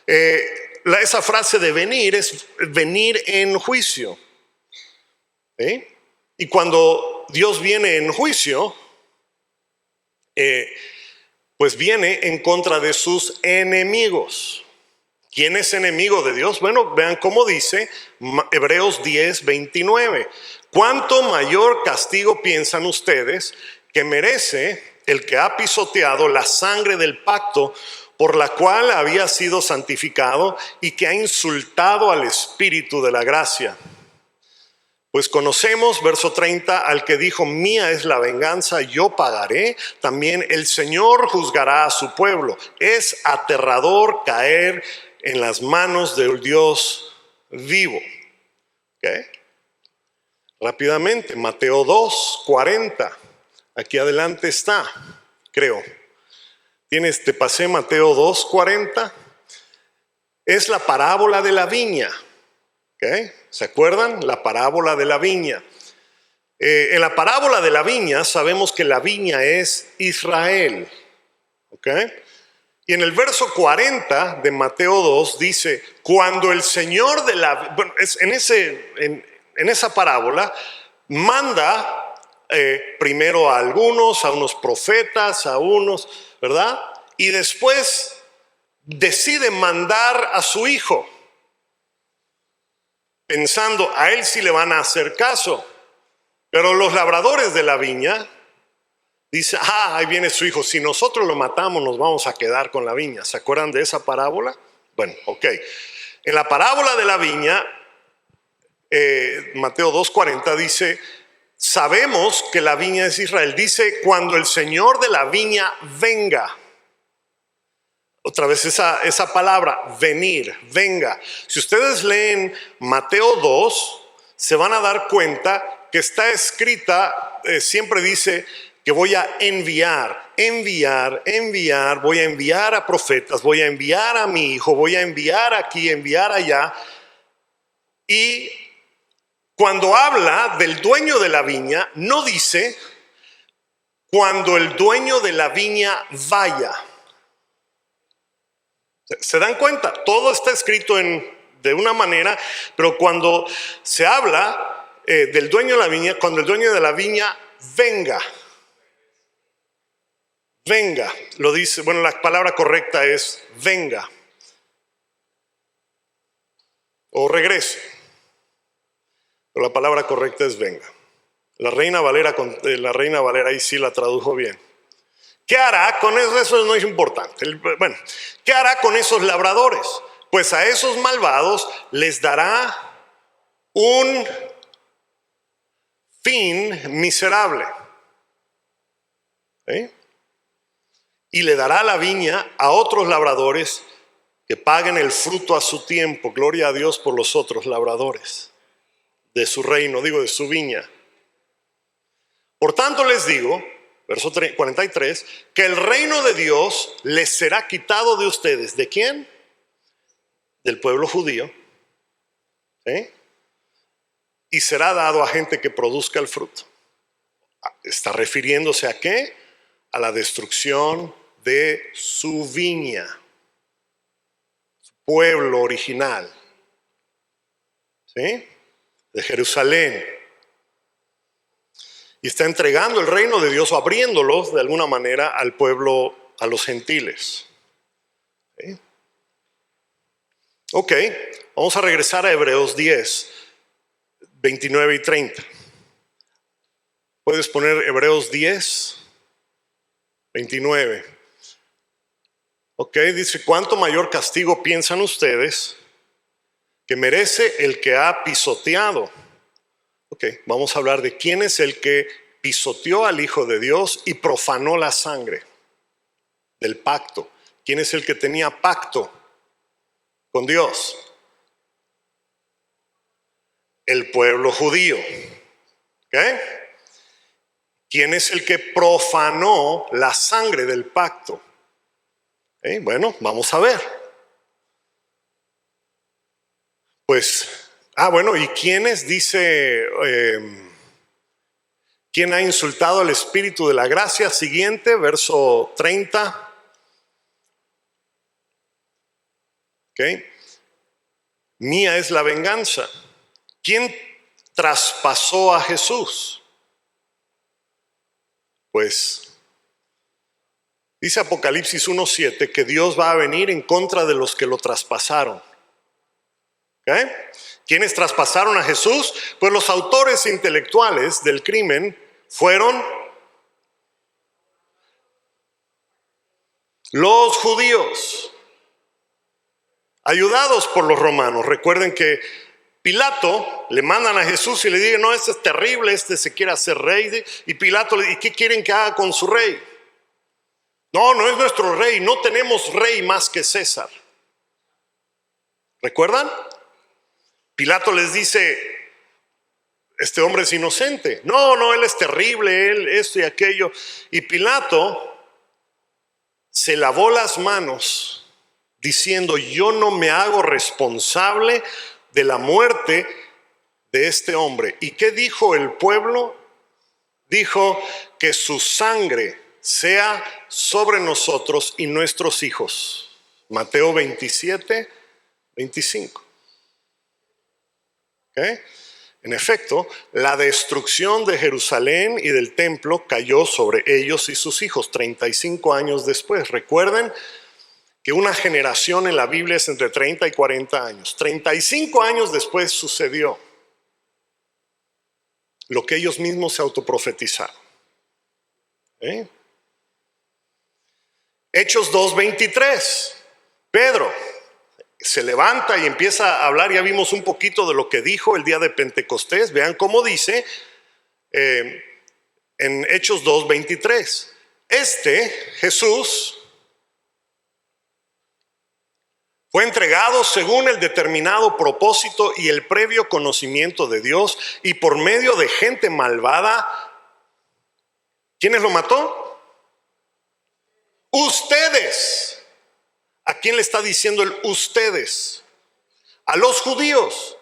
Esa frase de venir es venir en juicio. Y cuando Dios viene en juicio, pues viene en contra de sus enemigos. ¿Quién es enemigo de Dios? Bueno, vean cómo dice Hebreos 10:29. ¿Cuánto mayor castigo piensan ustedes que merece el que ha pisoteado la sangre del pacto por la cual había sido santificado y que ha insultado al Espíritu de la gracia? Pues conocemos, verso 30, al que dijo: mía es la venganza, yo pagaré. También el Señor juzgará a su pueblo. Es aterrador caer en las manos del Dios vivo. ¿Okay? Rápidamente, Mateo 2:40. Aquí adelante está, creo. Te pasé Mateo 2:40. Es la parábola de la viña. ¿Okay? ¿Se acuerdan? La parábola de la viña. En la parábola de la viña sabemos que la viña es Israel. ¿Okay? Y en el verso 40 de Mateo 2 dice: cuando el Señor de la... Bueno, en esa parábola manda primero a algunos, a unos profetas, a unos, ¿verdad? Y después decide mandar a su hijo, pensando a él sí le van a hacer caso. Pero los labradores de la viña dicen: ahí viene su hijo, si nosotros lo matamos nos vamos a quedar con la viña. ¿Se acuerdan de esa parábola? Bueno, ok. En la parábola de la viña, Mateo 2:40 dice: sabemos que la viña es Israel. Dice: cuando el Señor de la viña venga. Otra vez esa palabra, venir, venga. Si ustedes leen Mateo 2, se van a dar cuenta que está escrita, siempre dice que voy a enviar, voy a enviar a profetas, voy a enviar a mi hijo, voy a enviar aquí, enviar allá. Y cuando habla del dueño de la viña, no dice cuando el dueño de la viña vaya. ¿Se dan cuenta? Todo está escrito de una manera, pero cuando se habla del dueño de la viña, cuando el dueño de la viña venga, lo dice, bueno, la palabra correcta es venga o regrese, pero la palabra correcta es venga. La Reina Valera ahí sí la tradujo bien. ¿Qué hará con eso? Eso no es importante. Bueno, ¿qué hará con esos labradores? Pues a esos malvados les dará un fin miserable. ¿Sí? Y le dará la viña a otros labradores que paguen el fruto a su tiempo. Gloria a Dios por los otros labradores de su reino, de su viña. Por tanto les digo, verso 43, que el reino de Dios les será quitado de ustedes. ¿De quién? Del pueblo judío. ¿Sí? Y será dado a gente que produzca el fruto. ¿Está refiriéndose a qué? A la destrucción de su viña, su pueblo original. ¿Sí? De Jerusalén. Y está entregando el reino de Dios o abriéndolos de alguna manera al pueblo, a los gentiles. ¿Sí? Ok, vamos a regresar a Hebreos 10, 29 y 30. Puedes poner Hebreos 10, 29. Ok, dice: ¿cuánto mayor castigo piensan ustedes que merece el que ha pisoteado? Ok, vamos a hablar de quién es el que pisoteó al Hijo de Dios y profanó la sangre del pacto. ¿Quién es el que tenía pacto con Dios? El pueblo judío. ¿Ok? ¿Quién es el que profanó la sangre del pacto? Bueno, vamos a ver. Pues, bueno, ¿y quiénes? Dice, ¿quién ha insultado al Espíritu de la gracia? Siguiente, verso 30. ¿Ok? Mía es la venganza. ¿Quién traspasó a Jesús? Pues Dice Apocalipsis 1:7 que Dios va a venir en contra de los que lo traspasaron. ¿Okay? ¿Quiénes traspasaron a Jesús? Pues los autores intelectuales del crimen fueron los judíos, ayudados por los romanos. Recuerden que Pilato le mandan a Jesús y le dice: no, este es terrible, este se quiere hacer rey. Y Pilato le dice: ¿y qué quieren que haga con su rey? No, no es nuestro rey, no tenemos rey más que César. ¿Recuerdan? Pilato les dice: este hombre es inocente. No, no, él es terrible, él esto y aquello. Y Pilato se lavó las manos diciendo: yo no me hago responsable de la muerte de este hombre. ¿Y qué dijo el pueblo? Dijo: que su sangre sea sobre nosotros y nuestros hijos. Mateo 27:25. ¿Okay? En efecto, la destrucción de Jerusalén y del templo cayó sobre ellos y sus hijos 35 años después. Recuerden que una generación en la Biblia es entre 30 y 40 años. 35 años después sucedió lo que ellos mismos se autoprofetizaron. Hechos 2:23. Pedro se levanta y empieza a hablar. Ya vimos un poquito de lo que dijo el día de Pentecostés. Vean cómo dice en Hechos 2:23. Jesús, fue entregado según el determinado propósito y el previo conocimiento de Dios, y por medio de gente malvada. ¿Quiénes lo mató? Ustedes. ¿A quién le está diciendo el ustedes? A los judíos.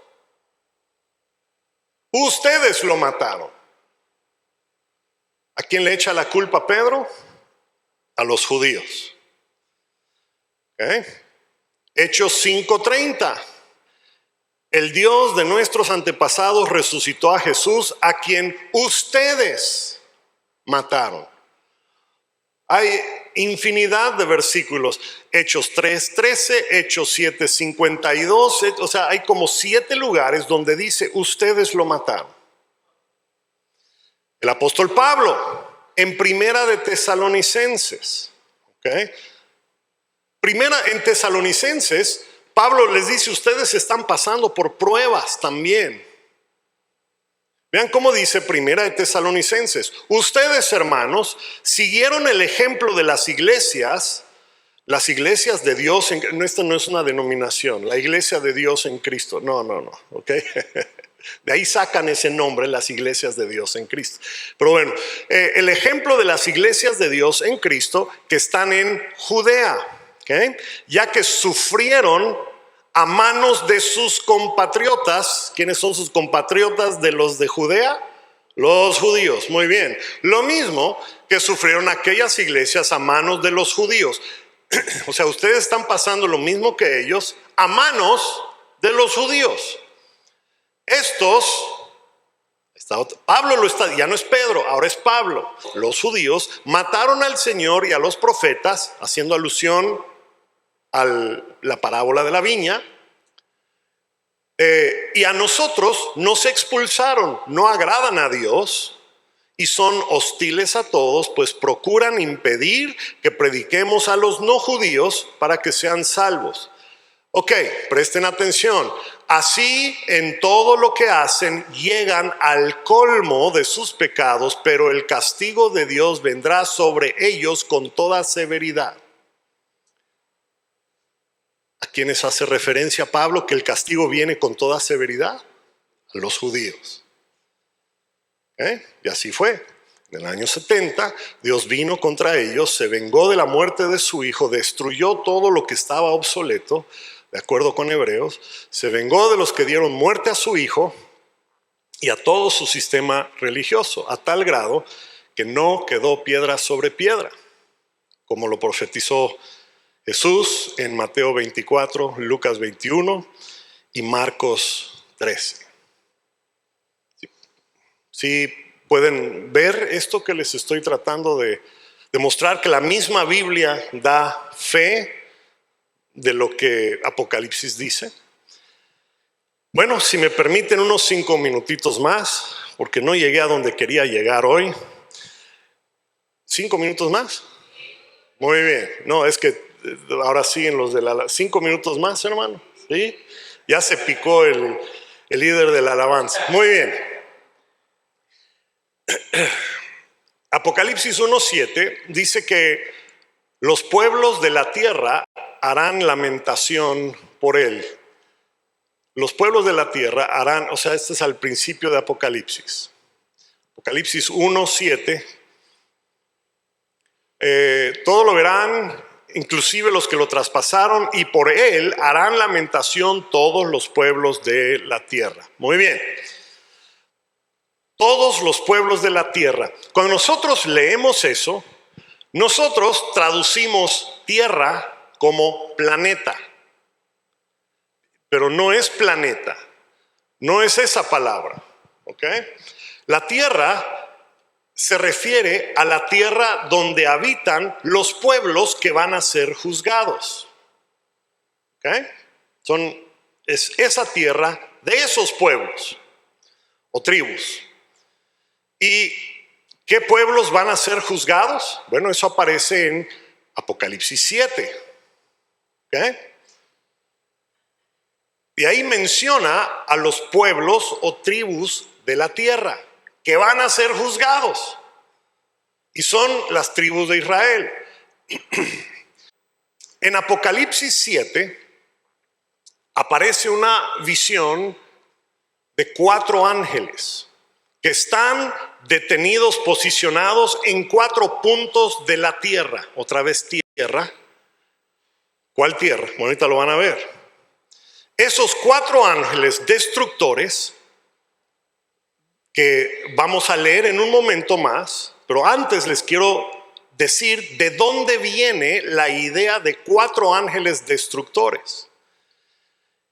Ustedes lo mataron. ¿A quién le echa la culpa Pedro? A los judíos. ¿Okay? Hechos 5:30. El Dios de nuestros antepasados resucitó a Jesús, a quien ustedes mataron. Hay infinidad de versículos. Hechos 3:13, Hechos 7:52. O sea, hay como 7 lugares donde dice: ustedes lo mataron. El apóstol Pablo, en Primera de Tesalonicenses, ¿okay? Primera en Tesalonicenses, Pablo les dice: ustedes están pasando por pruebas también. Vean cómo dice Primera de Tesalonicenses: ustedes, hermanos, siguieron el ejemplo de las iglesias de Dios. Esta no es una denominación, la iglesia de Dios en Cristo. No, ¿ok? De ahí sacan ese nombre, las iglesias de Dios en Cristo. Pero bueno, el ejemplo de las iglesias de Dios en Cristo que están en Judea, ¿okay? Ya que sufrieron a manos de sus compatriotas. ¿Quiénes son sus compatriotas de los de Judea? Los judíos. Muy bien. Lo mismo que sufrieron aquellas iglesias a manos de los judíos. O sea, ustedes están pasando lo mismo que ellos a manos de los judíos. Pablo lo está, ya no es Pedro, ahora es Pablo. Los judíos mataron al Señor y a los profetas, haciendo alusión a la parábola de la viña, y a nosotros nos expulsaron. No agradan a Dios y son hostiles a todos, pues procuran impedir que prediquemos a los no judíos para que sean salvos. Ok, presten atención. Así en todo lo que hacen llegan al colmo de sus pecados, pero el castigo de Dios vendrá sobre ellos con toda severidad. ¿A quiénes hace referencia Pablo que el castigo viene con toda severidad? A los judíos. Y así fue. En el año 70, Dios vino contra ellos, se vengó de la muerte de su hijo, destruyó todo lo que estaba obsoleto, de acuerdo con Hebreos, se vengó de los que dieron muerte a su hijo y a todo su sistema religioso, a tal grado que no quedó piedra sobre piedra, como lo profetizó Jesús en Mateo 24, Lucas 21 y Marcos 13. ¿Sí pueden ver esto que les estoy tratando de demostrar que la misma Biblia da fe de lo que Apocalipsis dice. Bueno, si me permiten unos 5 minutitos más, porque no llegué a donde quería llegar hoy. 5 minutos más. Muy bien. No, es que ahora siguen los de 5 minutos más, hermano. ¿Sí? Ya se picó el líder de la alabanza. Muy bien. Apocalipsis 1:7 dice que los pueblos de la tierra harán lamentación por él. Los pueblos de la tierra harán, o sea, este es al principio de Apocalipsis. Apocalipsis 1:7. Todo lo verán, inclusive los que lo traspasaron, y por él harán lamentación todos los pueblos de la tierra. Muy bien. Todos los pueblos de la tierra. Cuando nosotros leemos eso, nosotros traducimos tierra como planeta. Pero no es planeta, no es esa palabra, ¿ok? La tierra se refiere a la tierra donde habitan los pueblos que van a ser juzgados, ¿ok? Es esa tierra de esos pueblos o tribus. ¿Y qué pueblos van a ser juzgados? Bueno, eso aparece en Apocalipsis 7, ¿ok? Y ahí menciona a los pueblos o tribus de la tierra que van a ser juzgados. Y son las tribus de Israel. En Apocalipsis 7 aparece una visión de 4 ángeles que están detenidos, posicionados en 4 puntos de la tierra. Otra vez tierra. ¿Cuál tierra? Bueno, ahorita lo van a ver. Esos 4 ángeles destructores, que vamos a leer en un momento más, pero antes les quiero decir de dónde viene la idea de 4 ángeles destructores.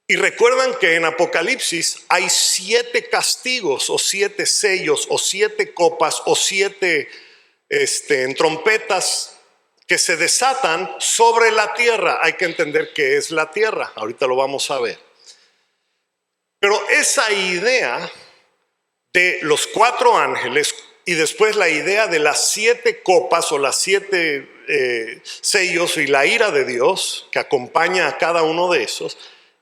Y recuerdan que en Apocalipsis hay 7 castigos, o 7 sellos, o 7 copas, o 7 trompetas que se desatan sobre la tierra. Hay que entender qué es la tierra. Ahorita lo vamos a ver. Pero esa idea de los 4 ángeles y después la idea de las 7 copas o las 7 sellos y la ira de Dios que acompaña a cada uno de esos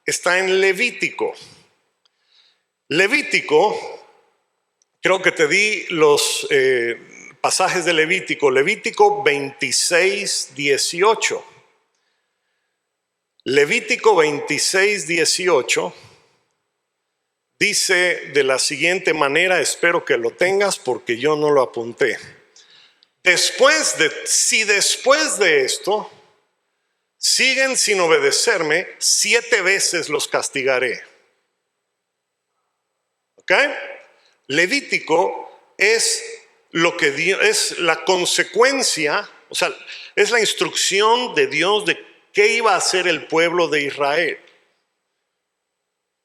está en Levítico. Levítico, creo que te di los pasajes de Levítico. Levítico 26:18. Levítico 26:18 dice de la siguiente manera, espero que lo tengas porque yo no lo apunté. Si después de esto siguen sin obedecerme, 7 veces los castigaré. ¿Ok? Levítico es lo que Dios, es la consecuencia, o sea, es la instrucción de Dios de qué iba a hacer el pueblo de Israel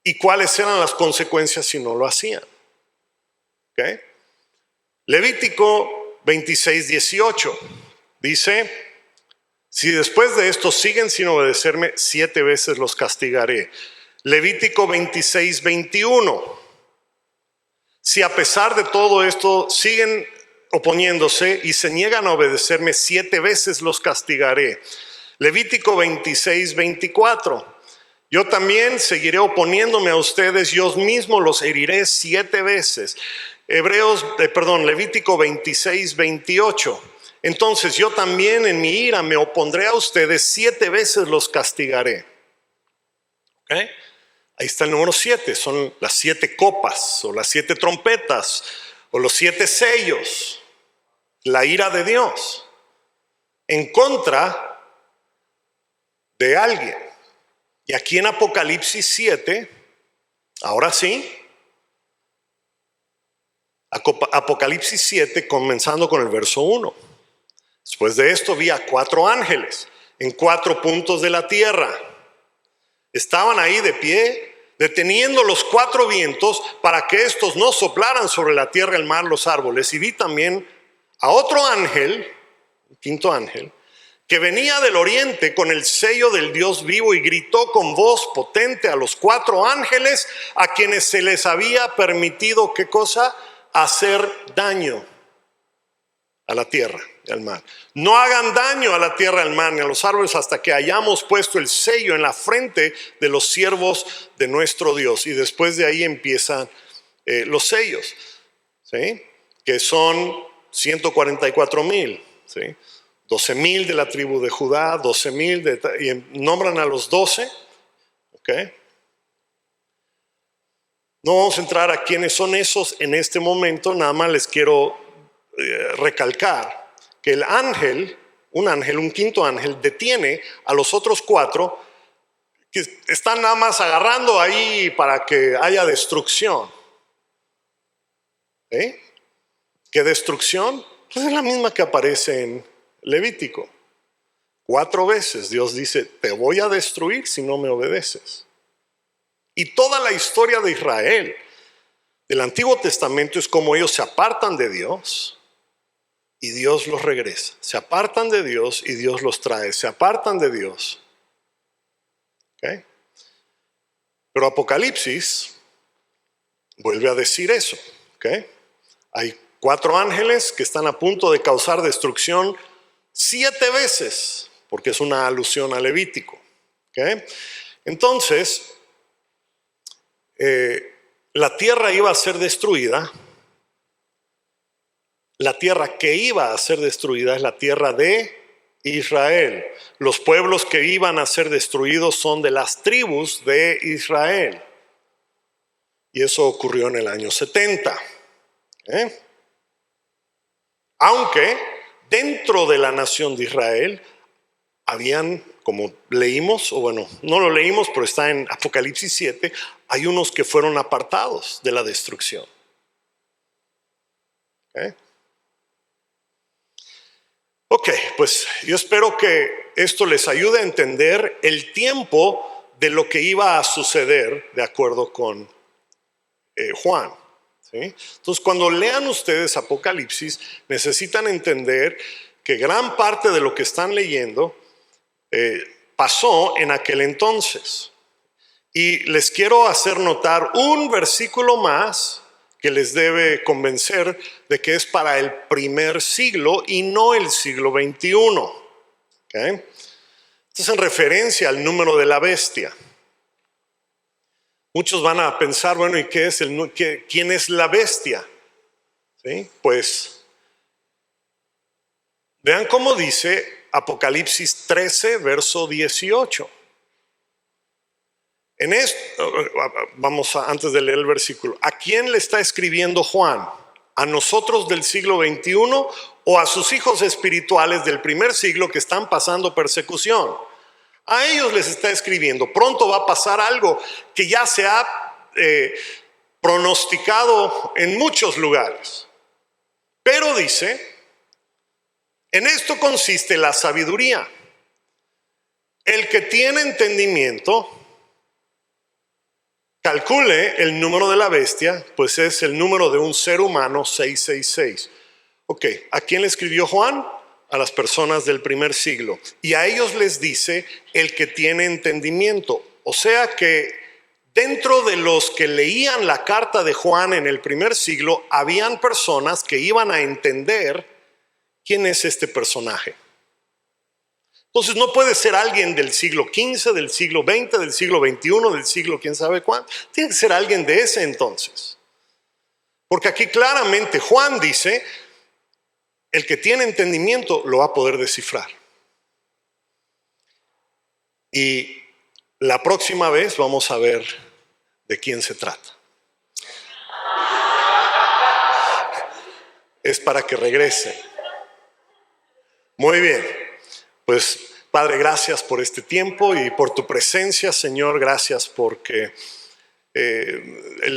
y cuáles eran las consecuencias si no lo hacían. ¿Ok? Levítico 26:18 dice: si después de esto siguen sin obedecerme, 7 veces los castigaré. Levítico 26:21: si a pesar de todo esto siguen oponiéndose y se niegan a obedecerme, 7 veces los castigaré. Levítico 26:24: yo también seguiré oponiéndome a ustedes, yo mismo los heriré 7 veces. Levítico 26:28: entonces yo también en mi ira me opondré a ustedes, 7 veces los castigaré. ¿Okay? Ahí está el número 7, son las 7 copas o las 7 trompetas o los 7 sellos, la ira de Dios en contra de alguien. Y aquí en Apocalipsis 7, ahora sí, Apocalipsis 7, comenzando con el verso 1. Después de esto vi a 4 ángeles en 4 puntos de la tierra. Estaban ahí de pie, deteniendo los 4 vientos para que estos no soplaran sobre la tierra, el mar, los árboles. Y vi también a otro ángel quinto ángel, que venía del oriente con el sello del Dios vivo y gritó con voz potente a los 4 ángeles a quienes se les había permitido, ¿qué cosa? Hacer daño a la tierra y al mar. No hagan daño a la tierra, al mar ni a los árboles hasta que hayamos puesto el sello en la frente de los siervos de nuestro Dios. Y después de ahí empiezan los sellos, ¿sí? Que son 144,000, ¿sí? 12,000 de la tribu de Judá, 12,000 y nombran a los 12, ¿ok? No vamos a entrar a quiénes son esos en este momento, nada más les quiero recalcar que el ángel, un quinto ángel, detiene a los otros 4 que están nada más agarrando ahí para que haya destrucción. ¿Qué destrucción? Pues es la misma que aparece en Levítico. 4 veces Dios dice, te voy a destruir si no me obedeces. Y toda la historia de Israel del Antiguo Testamento es como ellos se apartan de Dios y Dios los regresa. Se apartan de Dios y Dios los trae. Se apartan de Dios. ¿Okay? Pero Apocalipsis vuelve a decir eso. ¿Okay? Hay 4 ángeles que están a punto de causar destrucción 7 veces, porque es una alusión a Levítico. ¿Okay? Entonces, la tierra iba a ser destruida. La tierra que iba a ser destruida es la tierra de Israel. Los pueblos que iban a ser destruidos son de las tribus de Israel. Y eso ocurrió en el año 70. Aunque dentro de la nación de Israel habían, como leímos, o bueno, no lo leímos, pero está en Apocalipsis 7, hay unos que fueron apartados de la destrucción. Ok, pues yo espero que esto les ayude a entender el tiempo de lo que iba a suceder de acuerdo con Juan. ¿Sí? Entonces, cuando lean ustedes Apocalipsis, necesitan entender que gran parte de lo que están leyendo pasó en aquel entonces. Y les quiero hacer notar un versículo más que les debe convencer de que es para el primer siglo y no el siglo XXI. ¿Okay? Esto es en referencia al número de la bestia. Muchos van a pensar, bueno, ¿y qué es quién es la bestia? ¿Sí? Pues vean cómo dice Apocalipsis 13, verso 18. En esto, antes de leer el versículo, ¿a quién le está escribiendo Juan? ¿A nosotros del siglo XXI o a sus hijos espirituales del primer siglo que están pasando persecución? A ellos les está escribiendo. Pronto va a pasar algo que ya se ha pronosticado en muchos lugares. Pero dice, en esto consiste la sabiduría. El que tiene entendimiento, calcule el número de la bestia, pues es el número de un ser humano, 666. Ok, ¿a quién le escribió Juan? A las personas del primer siglo. Y a ellos les dice el que tiene entendimiento. O sea que dentro de los que leían la carta de Juan en el primer siglo, habían personas que iban a entender quién es este personaje. Entonces no puede ser alguien del siglo XV, del siglo XX, del siglo XXI, del siglo quién sabe cuándo. Tiene que ser alguien de ese entonces. Porque aquí claramente Juan dice, el que tiene entendimiento lo va a poder descifrar. Y la próxima vez vamos a ver de quién se trata. Es para que regrese. Muy bien. Pues Padre, gracias por este tiempo y por tu presencia, Señor. Gracias porque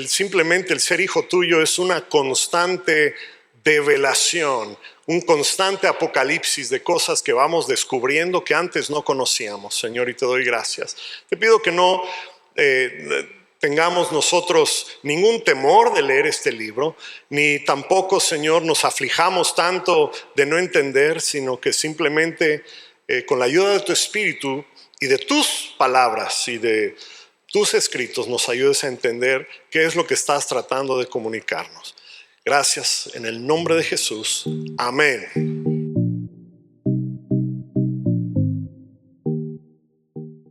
simplemente el ser hijo tuyo es una constante develación, un constante apocalipsis de cosas que vamos descubriendo que antes no conocíamos, Señor, y te doy gracias. Te pido que no te tengamos nosotros ningún temor de leer este libro, ni tampoco, Señor, nos aflijamos tanto de no entender, sino que simplemente con la ayuda de tu Espíritu y de tus palabras y de tus escritos nos ayudes a entender qué es lo que estás tratando de comunicarnos. Gracias en el nombre de Jesús. Amén.